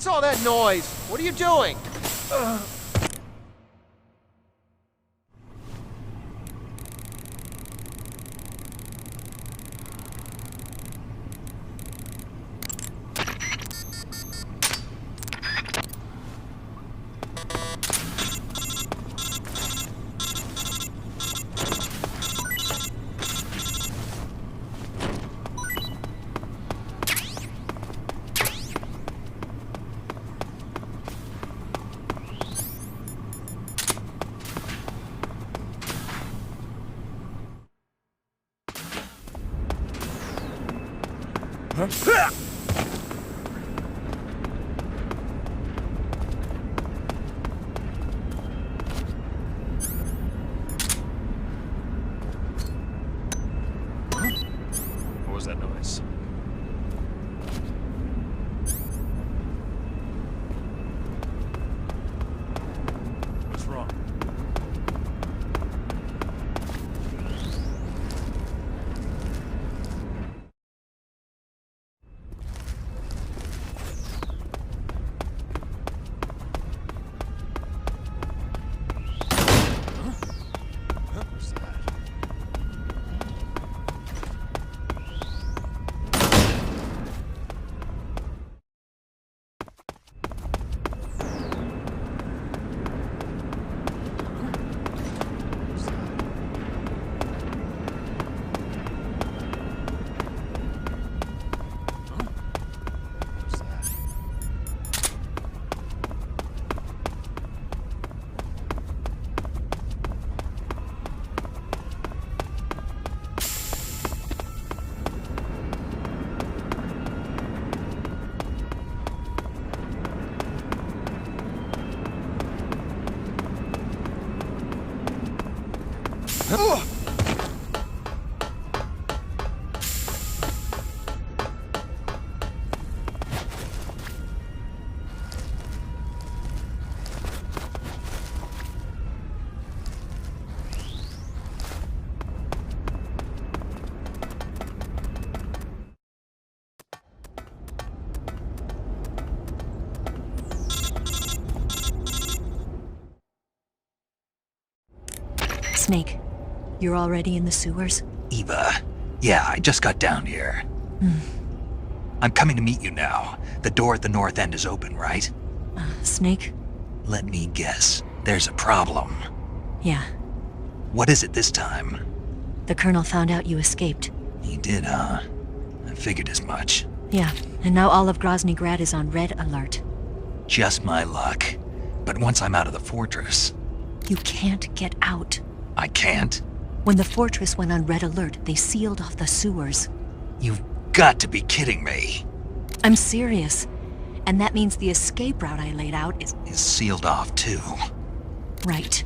What's all that noise? What are you doing? What was that noise? What's wrong? What's that? What's that? Snake, you're already in the sewers? Eva. Yeah, I just got down here. I'm coming to meet you now. The door at the north end is open, right? Snake? Let me guess. There's a problem. Yeah. What is it this time? The Colonel found out you escaped. He did, huh? I figured as much. Yeah, and now all of Grozny Grad is on red alert. Just my luck. But once I'm out of the fortress... You can't get out. I can't? When the fortress went on red alert, they sealed off the sewers. You've got to be kidding me. I'm serious. And that means the escape route I laid out is... Is sealed off too. right.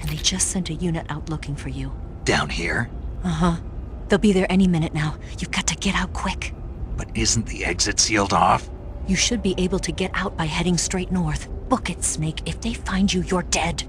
And they just sent a unit out looking for you. Down here? Uh-huh. They'll be there any minute now. You've got to get out quick. But isn't the exit sealed off? You should be able to get out by heading straight north. Book it, Snake. If they find you, you're dead.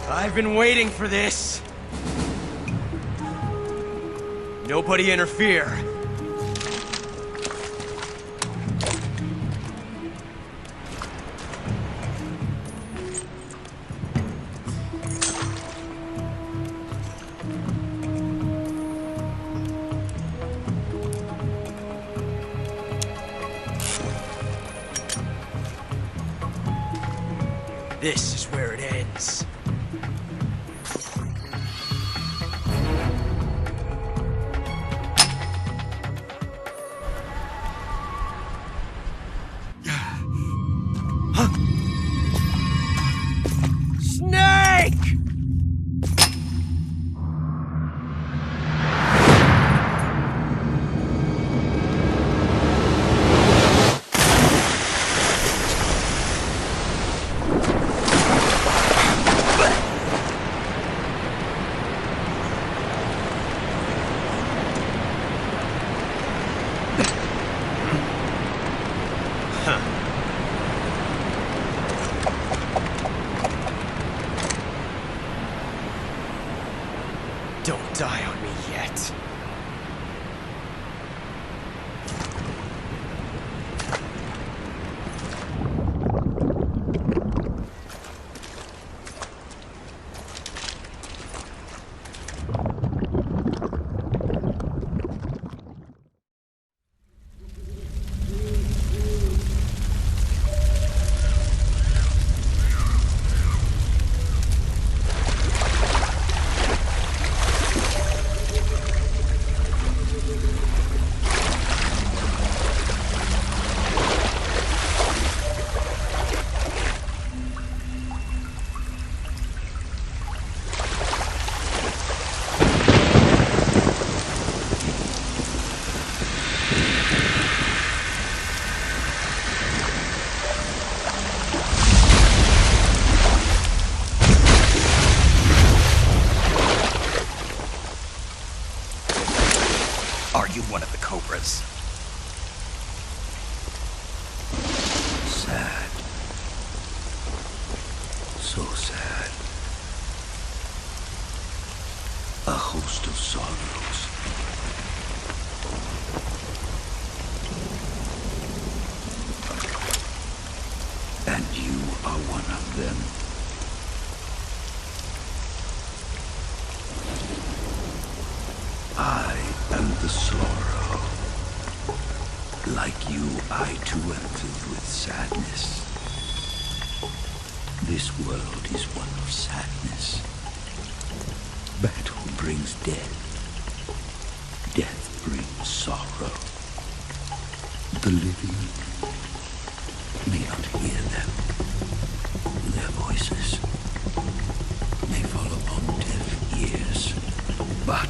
I've been waiting for this. Nobody interfere. This is where it ends. Snake! Don't die on me yet. Are you one of the Cobras? Sad. So sad. A host of sorrows. And you are one of them. I am the sorrow. Like you, I too am filled with sadness. This world is one of sadness. Battle brings death. Death brings sorrow. The living may not hear them. Their voices may fall upon deaf ears. But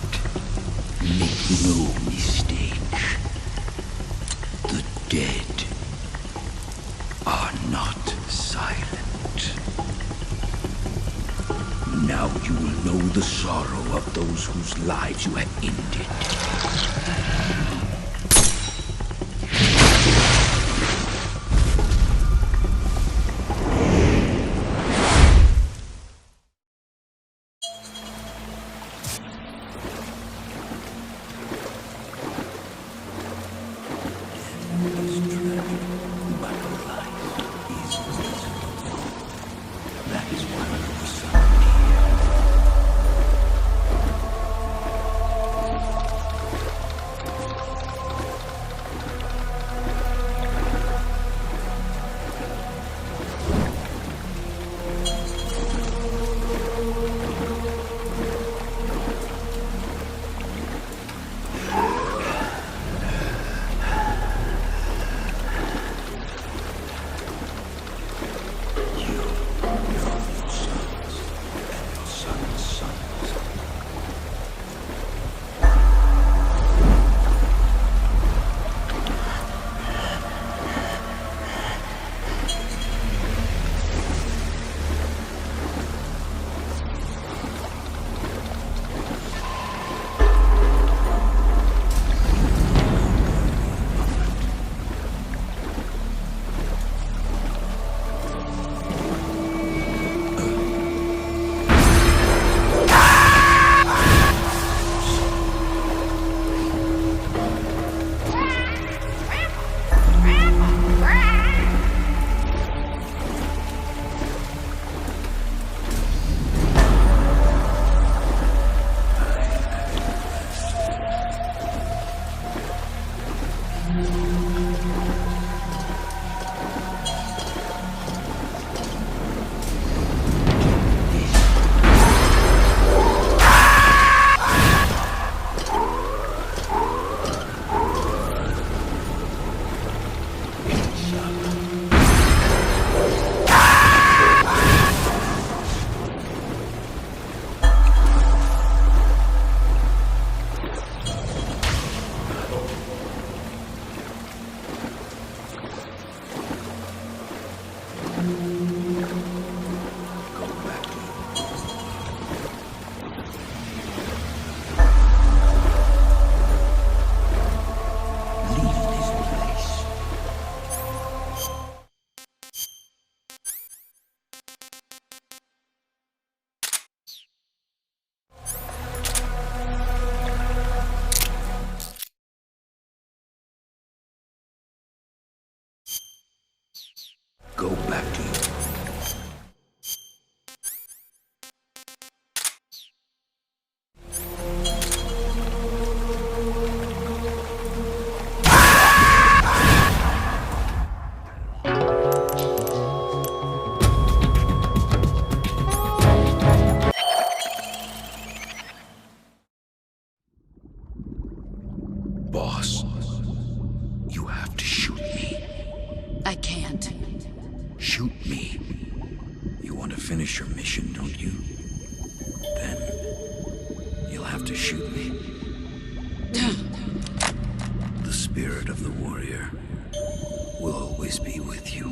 make no mistake, the dead are not silent. Now you will know the sorrow of those whose lives you have ended. back to you. Boss, you have to shoot me. I can't. Shoot me. You want to finish your mission, don't you? Then you'll have to shoot me. The spirit of the warrior will always be with you.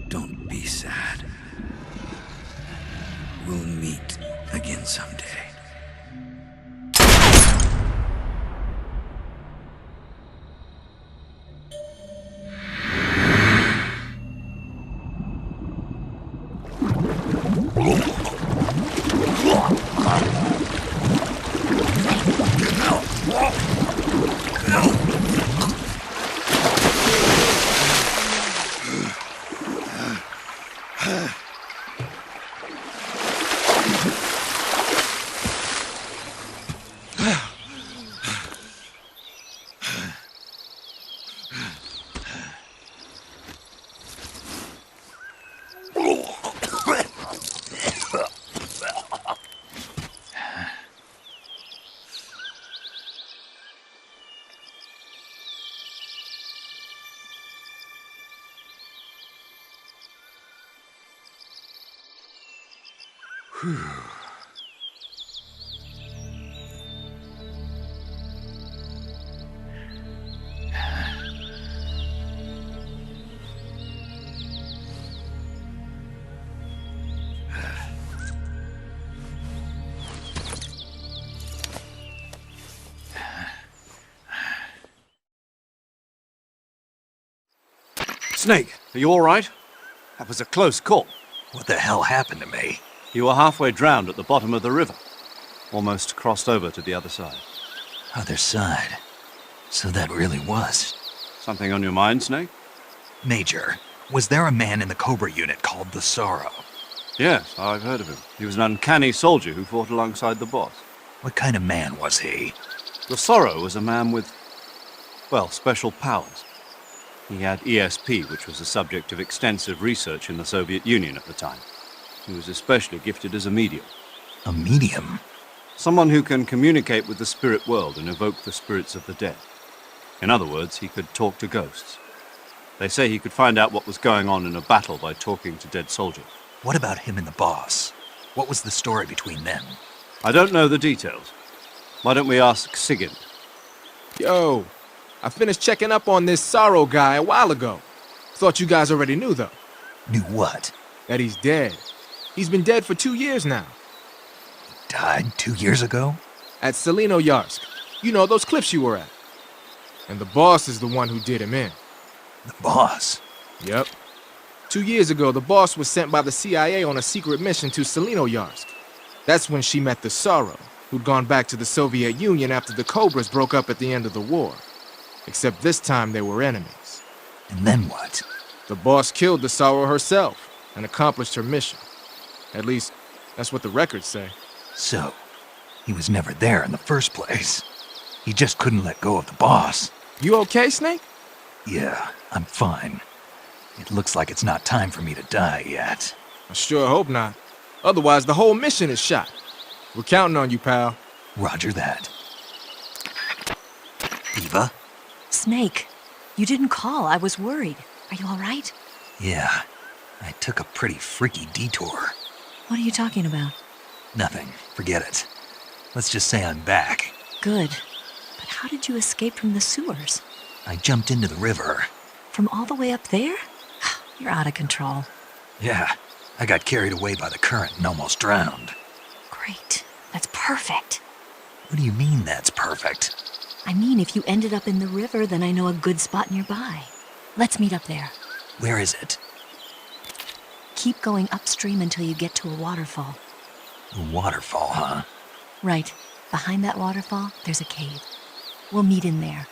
Don't be sad. We'll meet again someday. Snake, are you all right? That was a close call. What the hell happened to me? You were halfway drowned at the bottom of the river. Almost crossed over to the other side. Other side. So that really was. Something on your mind, Snake? Major, was there a man in the Cobra unit called the Sorrow? Yes, I've heard of him. He was an uncanny soldier who fought alongside the boss. What kind of man was he? The Sorrow was a man with, well, special powers. He had ESP, which was the subject of extensive research in the Soviet Union at the time. He was especially gifted as a medium. A medium? Someone who can communicate with the spirit world and evoke the spirits of the dead. In other words, he could talk to ghosts. They say he could find out what was going on in a battle by talking to dead soldiers. What about him and the boss? What was the story between them? I don't know the details. Why don't we ask Sigint? Yo, I finished checking up on this Sorrow guy a while ago. Thought you guys already knew, though. Knew what? That he's dead. He's been dead for 2 years now. Died 2 years ago? At Selino-Yarsk. You know, those cliffs you were at. And the boss is the one who did him in. The boss? Yep. 2 years ago, the boss was sent by the CIA on a secret mission to Selino-Yarsk. That's when she met the Sorrow, who'd gone back to the Soviet Union after the Cobras broke up at the end of the war. Except this time they were enemies. And then what? The boss killed the Sorrow herself and accomplished her mission. At least, that's what the records say. So, he was never there in the first place. He just couldn't let go of the boss. You okay, Snake? Yeah, I'm fine. It looks like it's not time for me to die yet. I sure hope not. Otherwise, the whole mission is shot. We're counting on you, pal. Roger that. Eva? Snake, you didn't call. I was worried. Are you all right? Yeah, I took a pretty freaky detour. What are you talking about? Nothing. Forget it. Let's just say I'm back. Good. But how did you escape from the sewers? I jumped into the river. From all the way up there? You're out of control. Yeah, I got carried away by the current and almost drowned. Great. That's perfect. What do you mean that's perfect? I mean, if you ended up in the river, then I know a good spot nearby. Let's meet up there. Where is it? Keep going upstream until you get to a waterfall. A waterfall, huh? Right. Behind that waterfall, there's a cave. We'll meet in there.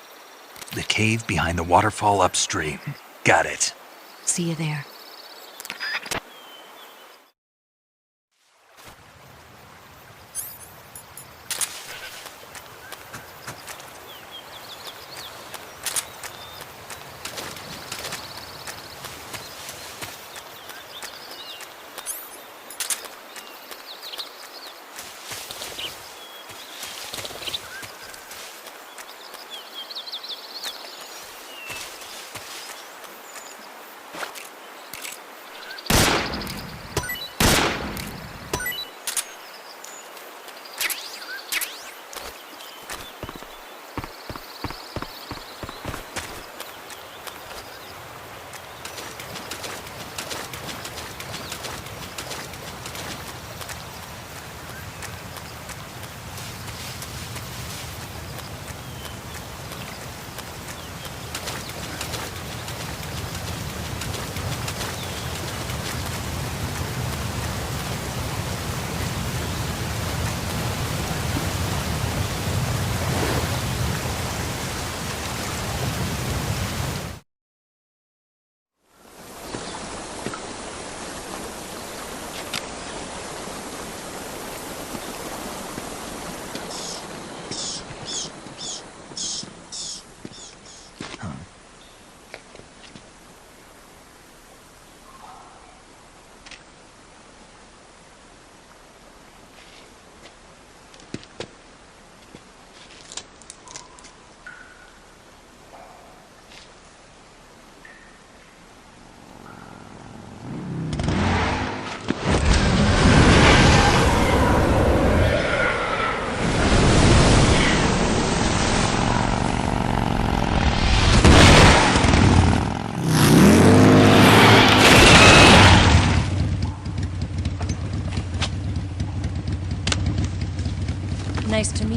The cave behind the waterfall upstream. Got it. See you there.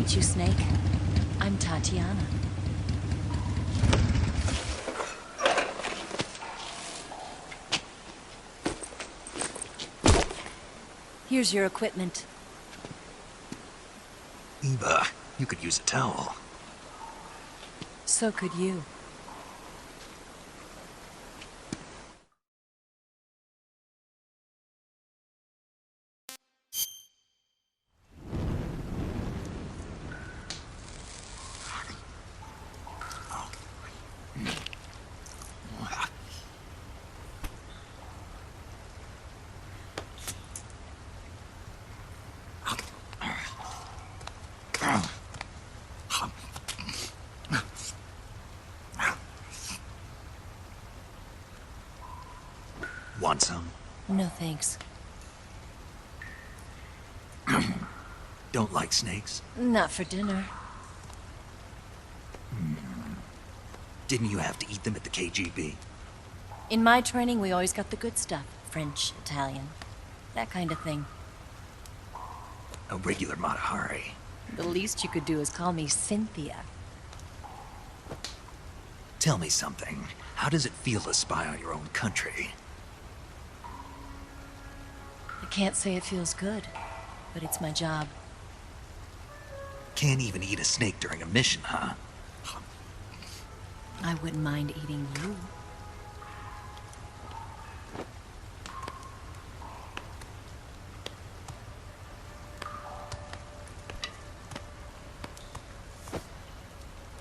meet you, Snake. I'm Tatiana. Here's your equipment. Eva, you could use a towel. So could you. Want some? No thanks. Don't like snakes? Not for dinner. Didn't you have to eat them at the KGB? In my training, we always got the good stuff. French, Italian, that kind of thing. A regular Matahari. The least you could do is call me Cynthia. Tell me something. How does it feel to spy on your own country? I can't say it feels good, but it's my job. Can't even eat a snake during a mission, huh? I wouldn't mind eating you.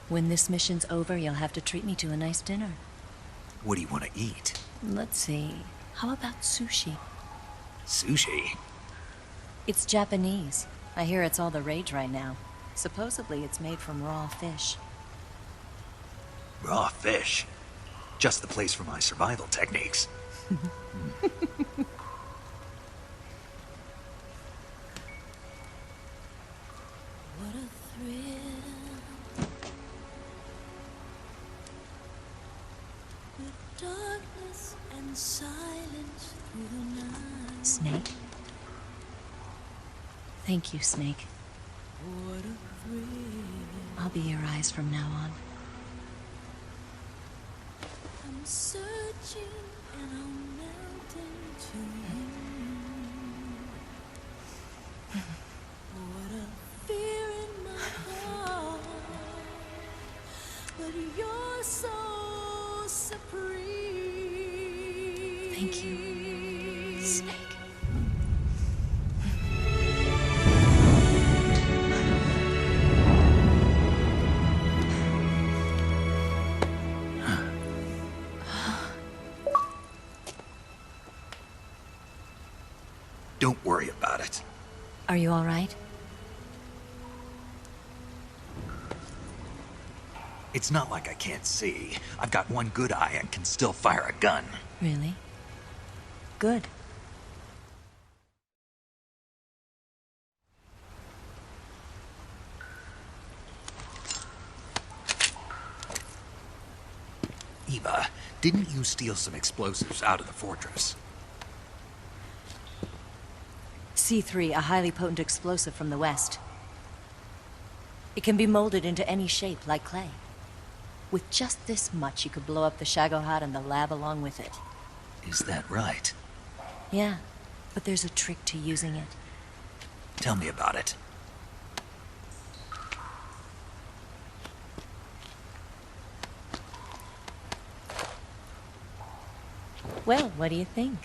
When this mission's over, you'll have to treat me to a nice dinner. What do you want to eat? Let's see. How about sushi? Sushi? It's Japanese. I hear it's all the rage right now. Supposedly it's made from raw fish. Raw fish? Just the place for my survival techniques. What a thrill. With darkness and silence through the night. Snake? Thank you, Snake. What a thrill. I'll be your eyes from now on. I'm searching and I'm melting to you. What a fear in my heart, but you're so supreme. Thank you, Snake. Don't worry about it. Are you all right? It's not like I can't see. I've got one good eye and can still fire a gun. Really? Good. Eva, didn't you steal some explosives out of the fortress? C3, a highly potent explosive from the west. It can be molded into any shape, like clay. With just this much, you could blow up the Shagohod and the lab along with it. Is that right? Yeah, but there's a trick to using it. Tell me about it. Well, what do you think?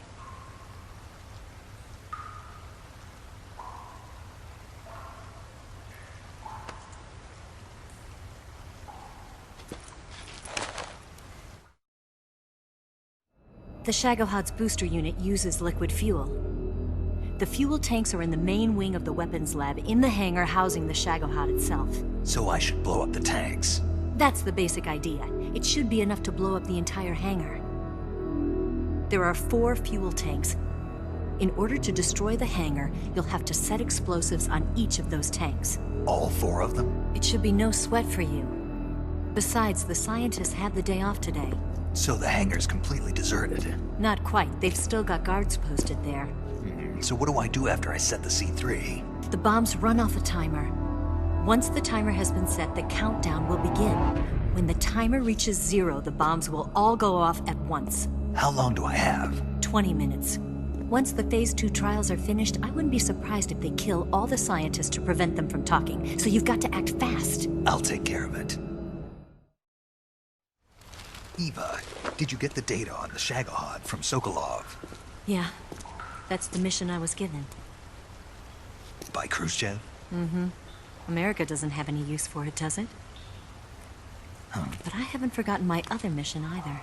The Shagohod's booster unit uses liquid fuel. The fuel tanks are in the main wing of the weapons lab in the hangar housing the Shagohod itself. So I should blow up the tanks. That's the basic idea. It should be enough to blow up the entire hangar. There are 4 fuel tanks. In order to destroy the hangar, you'll have to set explosives on each of those tanks. All 4 of them? It should be no sweat for you. Besides, the scientists had the day off today. So the hangar's completely deserted. Not quite. They've still got guards posted there. So what do I do after I set the C3? The bombs run off a timer. Once the timer has been set, the countdown will begin. When the timer reaches 0, the bombs will all go off at once. How long do I have? 20 minutes. Once the Phase 2 trials are finished, I wouldn't be surprised if they kill all the scientists to prevent them from talking, so you've got to act fast. I'll take care of it. Eva, did you get the data on the Shagohod from Sokolov? Yeah, that's the mission I was given. By Khrushchev? Mm-hmm. America doesn't have any use for it, does it? But I haven't forgotten my other mission either.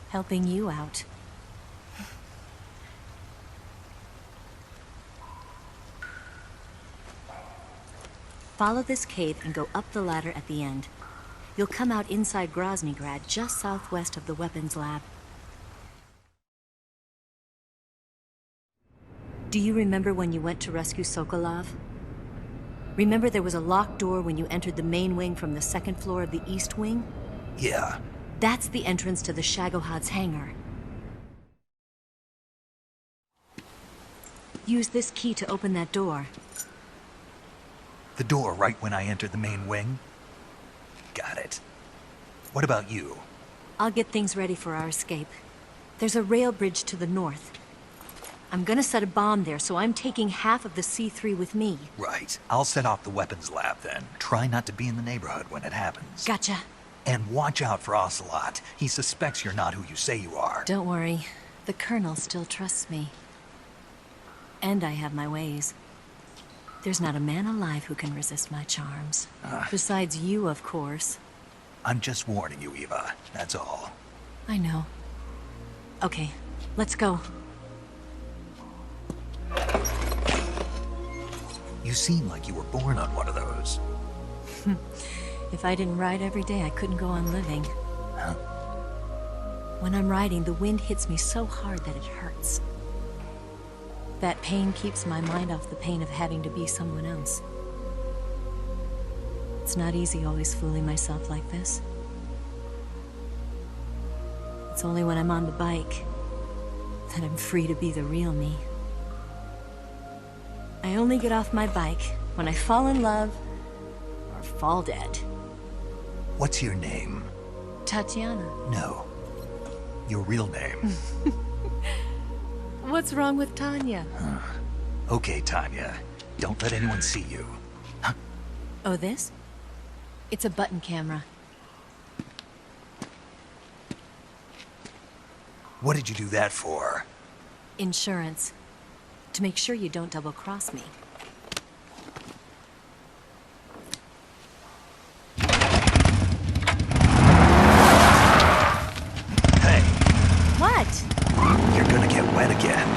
Helping you out. Follow this cave and go up the ladder at the end. You'll come out inside Groznygrad, just southwest of the weapons lab. Do you remember when you went to rescue Sokolov? Remember there was a locked door when you entered the main wing from the second floor of the east wing? Yeah. That's the entrance to the Shagohod's hangar. Use this key to open that door. The door right when I entered the main wing? Got it. What about you? I'll get things ready for our escape. There's a rail bridge to the north. I'm gonna set a bomb there, so I'm taking half of the C3 with me. Right. I'll set off the weapons lab then. Try not to be in the neighborhood when it happens. Gotcha. And watch out for Ocelot. He suspects you're not who you say you are. Don't worry. The Colonel still trusts me. And I have my ways. There's not a man alive who can resist my charms. Besides you, of course. I'm just warning you, Eva. That's all. I know. Okay, let's go. You seem like you were born on one of those. If I didn't ride every day, I couldn't go on living. Huh? When I'm riding, the wind hits me so hard that it hurts. That pain keeps my mind off the pain of having to be someone else. It's not easy always fooling myself like this. It's only when I'm on the bike that I'm free to be the real me. I only get off my bike when I fall in love or fall dead. What's your name? Tatiana. No. Your real name. What's wrong with Tanya? Okay, Tanya. Don't let anyone see you. Oh, this? It's a button camera. What did you do that for? Insurance. To make sure you don't double-cross me. Hey. What? You're gonna get wet again.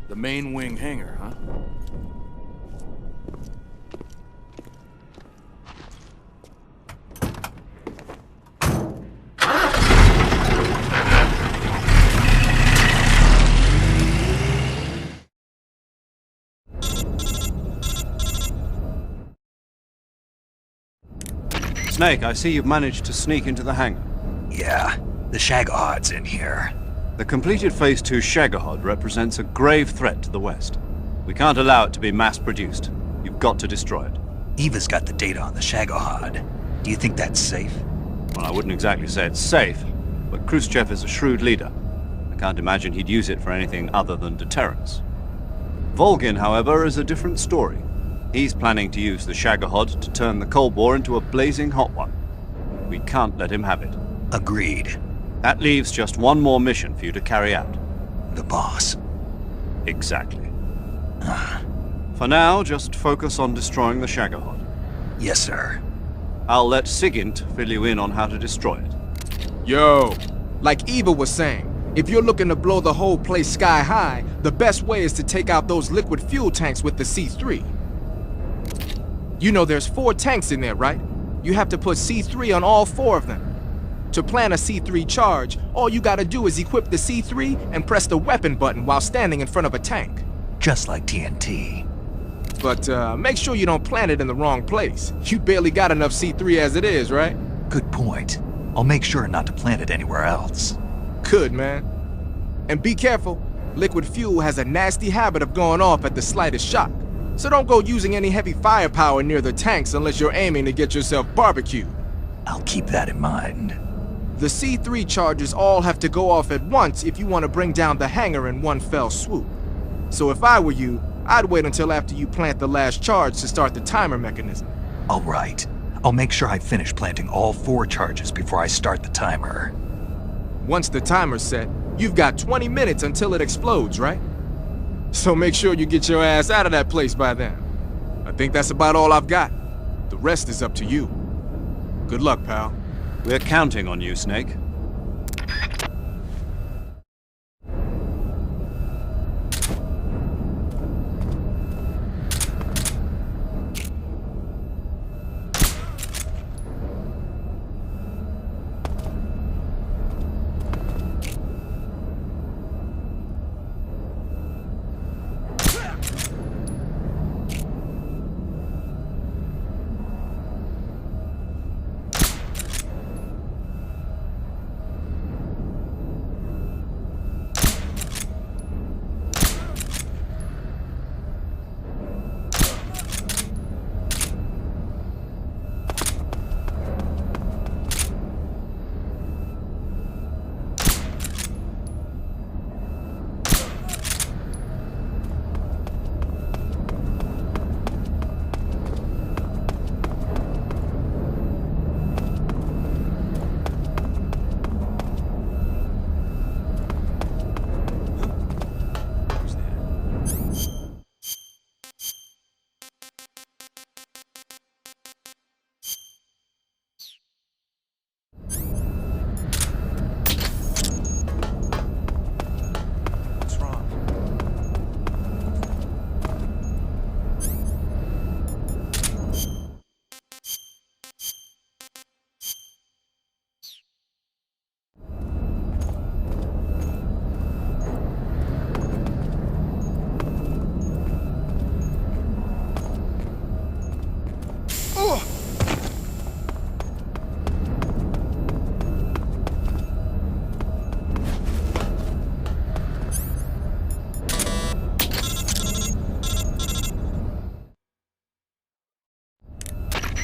The main wing hangar, huh? Snake, I see you've managed to sneak into the hangar. Yeah, the Shagahod's in here. The completed Phase 2 Shagahod represents a grave threat to the West. We can't allow it to be mass-produced. You've got to destroy it. Eva's got the data on the Shagahod. Do you think that's safe? Well, I wouldn't exactly say it's safe, but Khrushchev is a shrewd leader. I can't imagine he'd use it for anything other than deterrence. Volgin, however, is a different story. He's planning to use the Shagahod to turn the Cold War into a blazing hot one. We can't let him have it. Agreed. That leaves just one more mission for you to carry out. The boss. Exactly. For now, just focus on destroying the Shagahod. Yes, sir. I'll let Sigint fill you in on how to destroy it. Yo, like Eva was saying, if you're looking to blow the whole place sky high, the best way is to take out those liquid fuel tanks with the C3. You know there's 4 tanks in there, right? You have to put C3 on all 4 of them. To plan a C3 charge, all you gotta do is equip the C3 and press the weapon button while standing in front of a tank. Just like TNT. But make sure you don't plant it in the wrong place. You barely got enough C3 as it is, right? Good point. I'll make sure not to plant it anywhere else. Good, man. And be careful. Liquid fuel has a nasty habit of going off at the slightest shock. So don't go using any heavy firepower near the tanks unless you're aiming to get yourself barbecued. I'll keep that in mind. The C3 charges all have to go off at once if you want to bring down the hangar in one fell swoop. So if I were you, I'd wait until after you plant the last charge to start the timer mechanism. All right. I'll make sure I finish planting all 4 charges before I start the timer. Once the timer's set, you've got 20 minutes until it explodes, right? So make sure you get your ass out of that place by then. I think that's about all I've got. The rest is up to you. Good luck, pal. We're counting on you, Snake.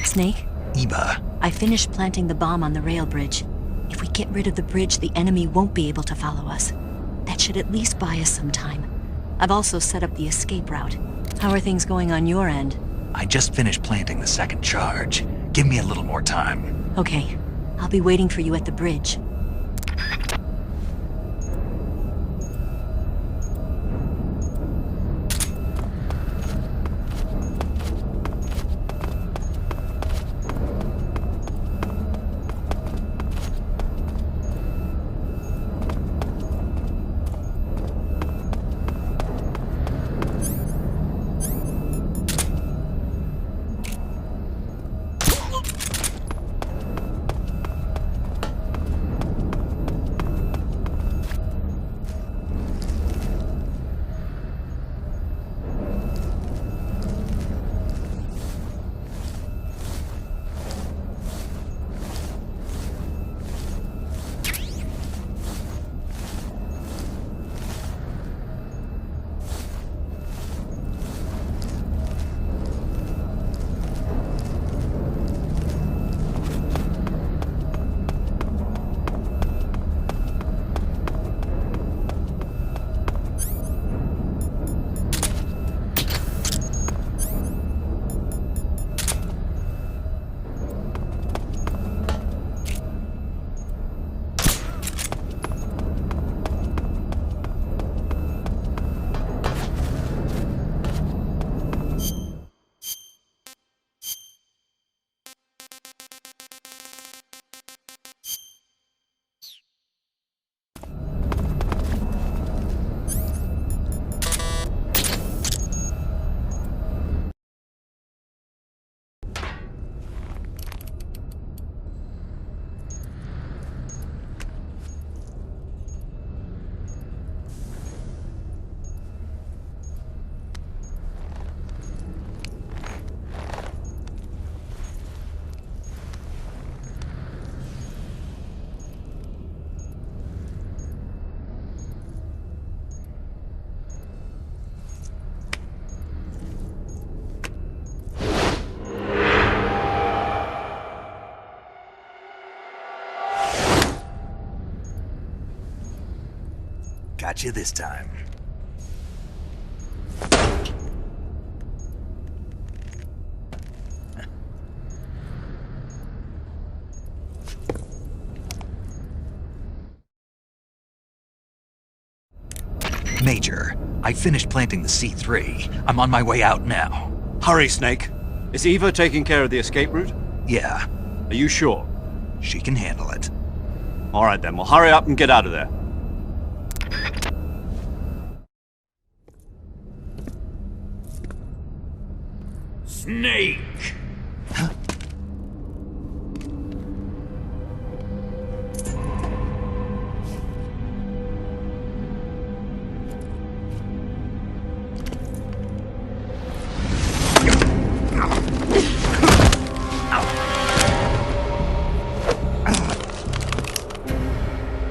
Snake? Eva. I finished planting the bomb on the rail bridge. If we get rid of the bridge, the enemy won't be able to follow us. That should at least buy us some time. I've also set up the escape route. How are things going on your end? I just finished planting the 2nd charge. Give me a little more time. Okay. I'll be waiting for you at the bridge. Got you this time. Major, I finished planting the C3. I'm on my way out now. Hurry, Snake. Is Eva taking care of the escape route? Yeah, Are you sure? she can handle it. All right then, well hurry up and get out of there. Snake!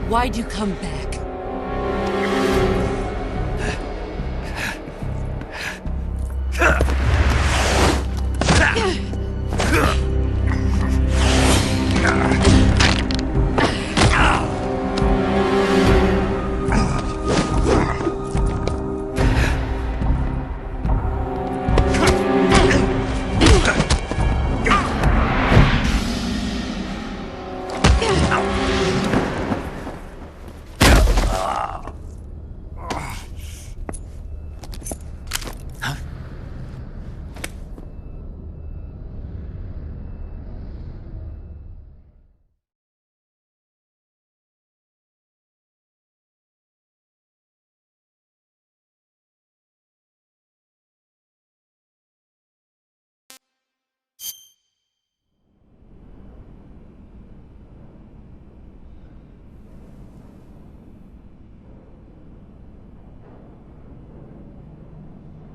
Why'd you come back?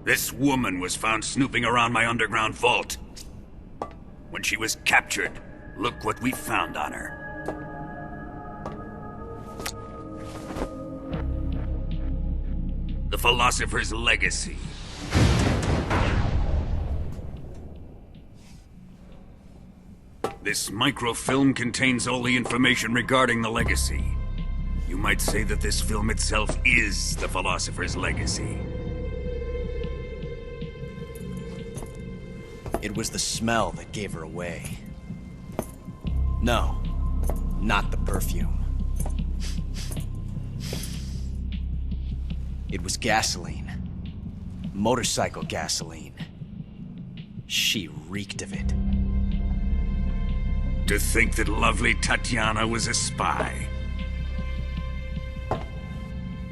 This woman was found snooping around my underground vault. When she was captured, look what we found on her. The Philosopher's Legacy. This microfilm contains all the information regarding the Legacy. You might say that this film itself is the Philosopher's Legacy. It was the smell that gave her away. No, not the perfume. It was gasoline. Motorcycle gasoline. She reeked of it. To think that lovely Tatiana was a spy.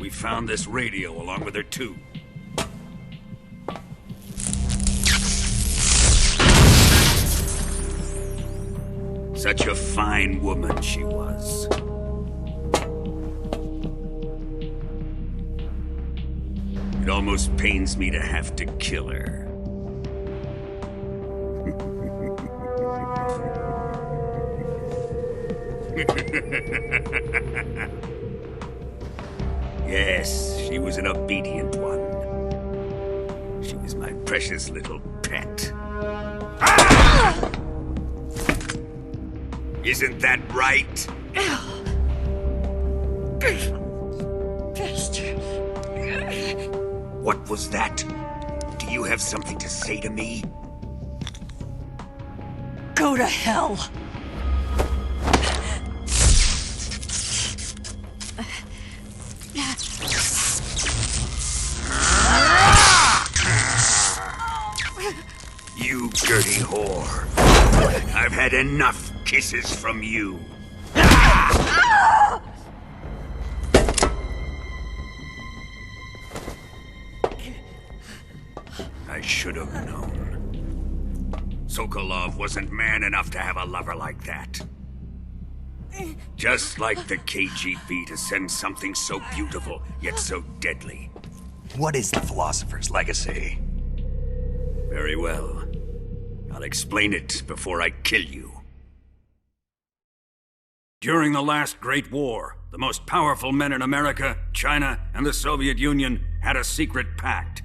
We found this radio along with her too. Such a fine woman she was. It almost pains me to have to kill her. Yes, she was an obedient one. She was my precious little pet. Ah! Isn't that right? Bastard. What was that? Do you have something to say to me? Go to hell. You dirty whore. I've had enough kisses from you. I should have known. Sokolov wasn't man enough to have a lover like that. Just like the KGB to send something so beautiful, yet so deadly. What is the Philosopher's Legacy? Very well. I'll explain it before I kill you. During the last Great War, the most powerful men in America, China, and the Soviet Union had a secret pact.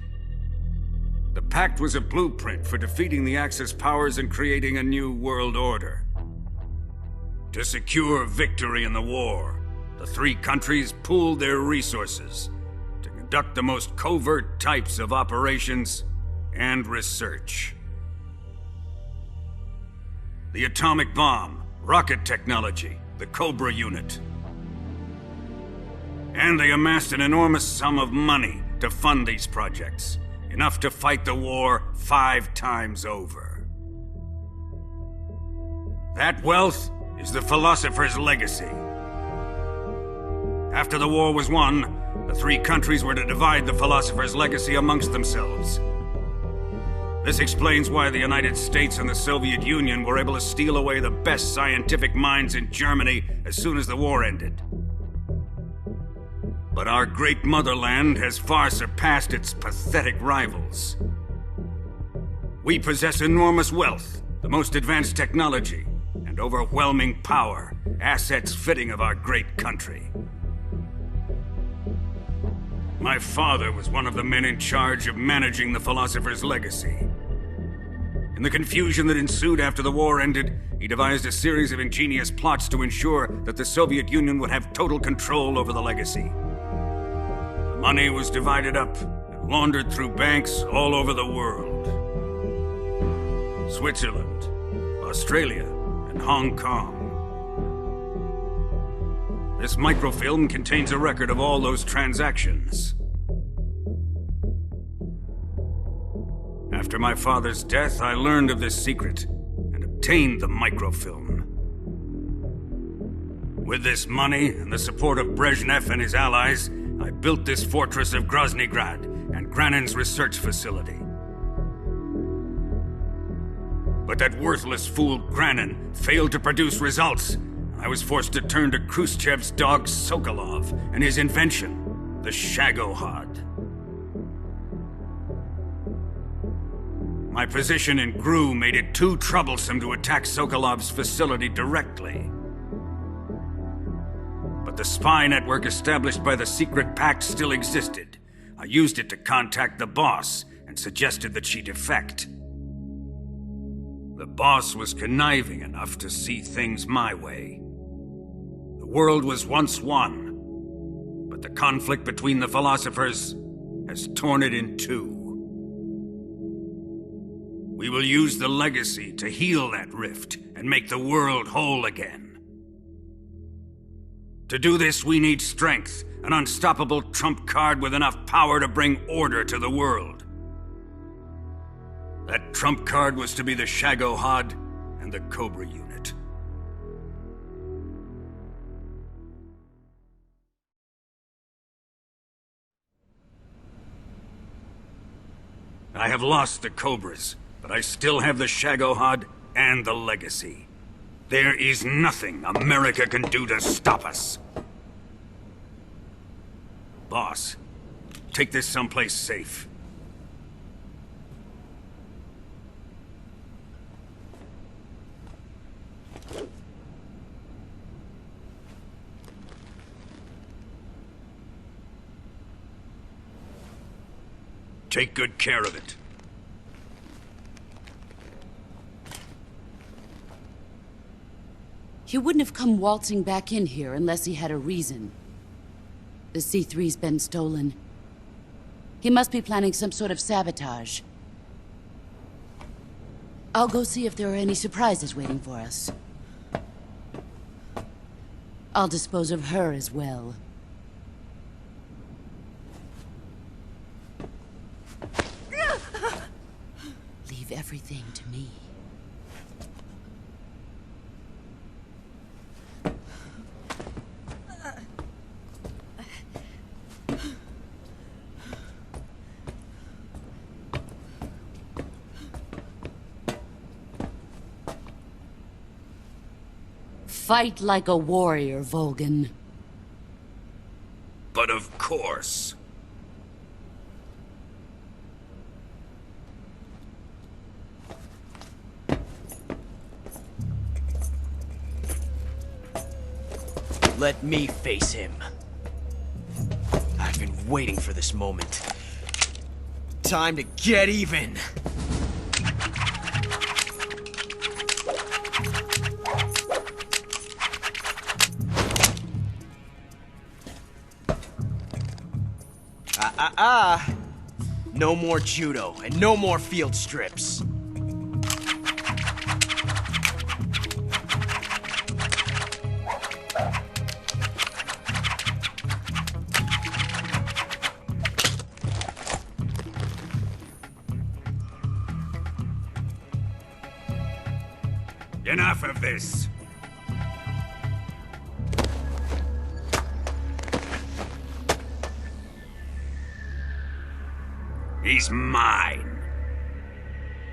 The pact was a blueprint for defeating the Axis powers and creating a new world order. To secure victory in the war, the three countries pooled their resources to conduct the most covert types of operations and research. The atomic bomb, rocket technology, the Cobra unit. And they amassed an enormous sum of money to fund these projects, enough to fight the war 5 times over. That wealth is the philosopher's legacy. After the war was won, the three countries were to divide the philosopher's legacy amongst themselves. This explains why the United States and the Soviet Union were able to steal away the best scientific minds in Germany as soon as the war ended. But our great motherland has far surpassed its pathetic rivals. We possess enormous wealth, the most advanced technology, and overwhelming power, assets fitting of our great country. My father was one of the men in charge of managing the philosopher's legacy. In the confusion that ensued after the war ended, he devised a series of ingenious plots to ensure that the Soviet Union would have total control over the legacy. The money was divided up and laundered through banks all over the world. Switzerland, Australia, and Hong Kong. This microfilm contains a record of all those transactions. After my father's death, I learned of this secret and obtained the microfilm. With this money and the support of Brezhnev and his allies, I built this fortress of Groznygrad and Granin's research facility. But that worthless fool Granin failed to produce results. I was forced to turn to Khrushchev's dog Sokolov and his invention, the Shagohod. My position in GRU made it too troublesome to attack Sokolov's facility directly. But the spy network established by the secret pact still existed. I used it to contact the boss and suggested that she defect. The boss was conniving enough to see things my way. The world was once one, but the conflict between the philosophers has torn it in two. We will use the legacy to heal that rift and make the world whole again. To do this, we need strength, an unstoppable trump card with enough power to bring order to the world. That trump card was to be the Shagohod and the Cobra unit. I have lost the Cobras, but I still have the Shagohod and the legacy. There is nothing America can do to stop us. Boss, take this someplace safe. Take good care of it. He wouldn't have come waltzing back in here unless he had a reason. The C3's been stolen. He must be planning some sort of sabotage. I'll go see if there are any surprises waiting for us. I'll dispose of her as well. Leave everything to me. Fight like a warrior, Volgan. But of course. Let me face him. I've been waiting for this moment. Time to get even! No more judo, and no more field strips. Enough of this. He's mine.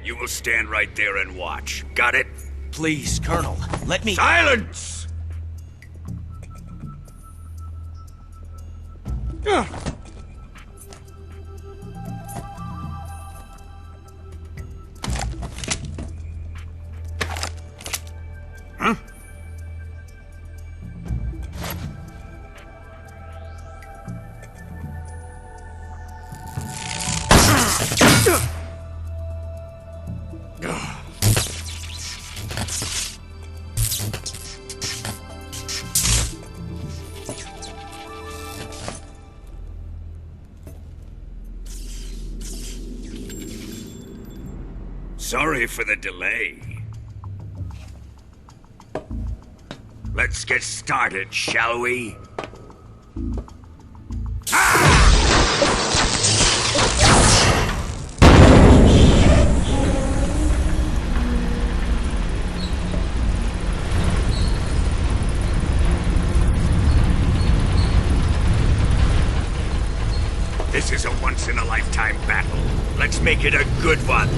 You will stand right there and watch. Got it? Please, Colonel, let me— Silence! Huh? Sorry for the delay. Let's get started, shall we? This is a once-in-a-lifetime battle. Let's make it a good one.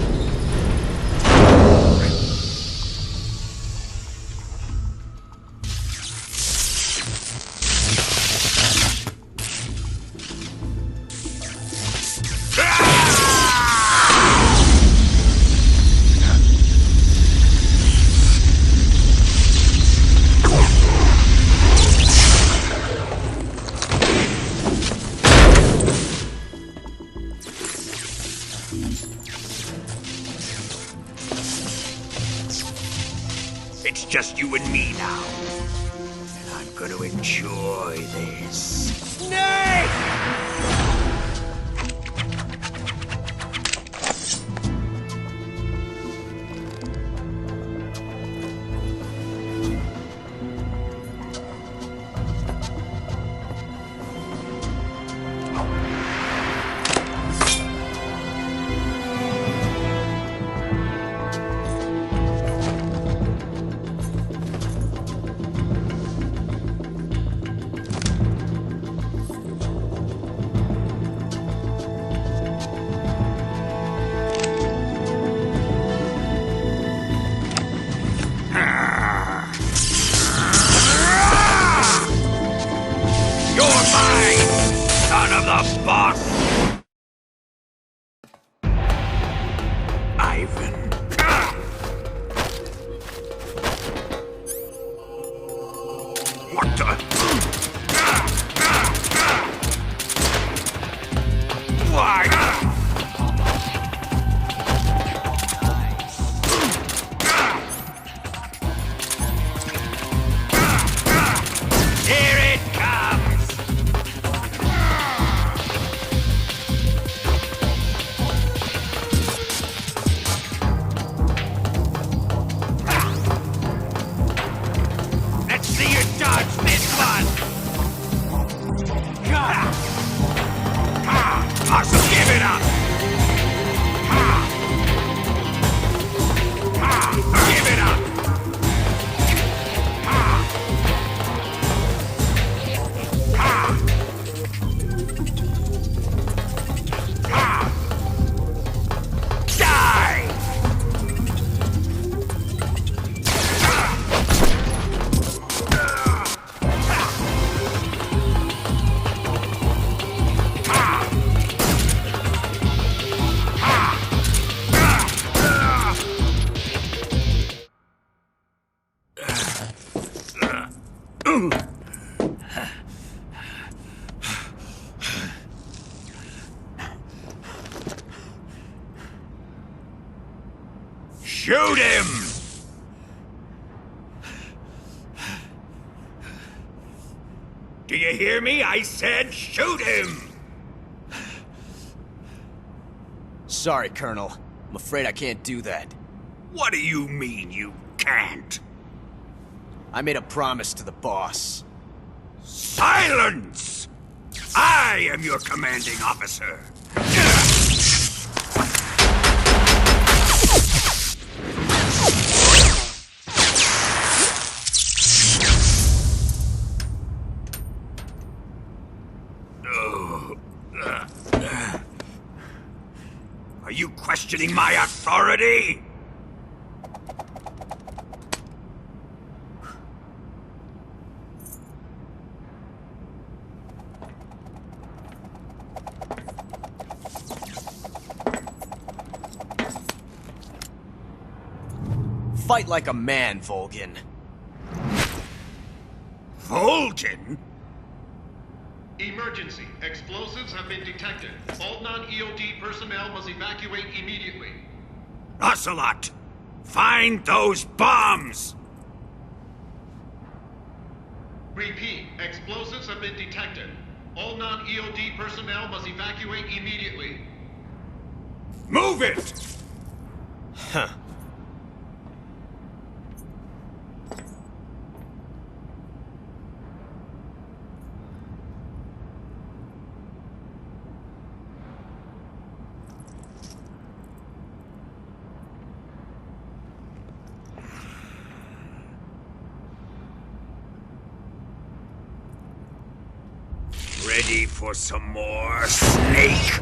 It's just you and me now. And I'm gonna enjoy this. Snake! What the? Why? Here it comes! Let's see you dodge this one! Awesome, give it up! Give it up! Die! Shoot him! Do you hear me? I said shoot him! Sorry, Colonel. I'm afraid I can't do that. What do you mean you can't? I made a promise to the boss. Silence! I am your commanding officer. Are you questioning my authority? Fight like a man, Volgin. Volgin? Emergency. Explosives have been detected. All non-EOD personnel must evacuate immediately. Ocelot! Find those bombs! Repeat. Explosives have been detected. All non-EOD personnel must evacuate immediately. Move it! Huh. Ready for some more, Snake?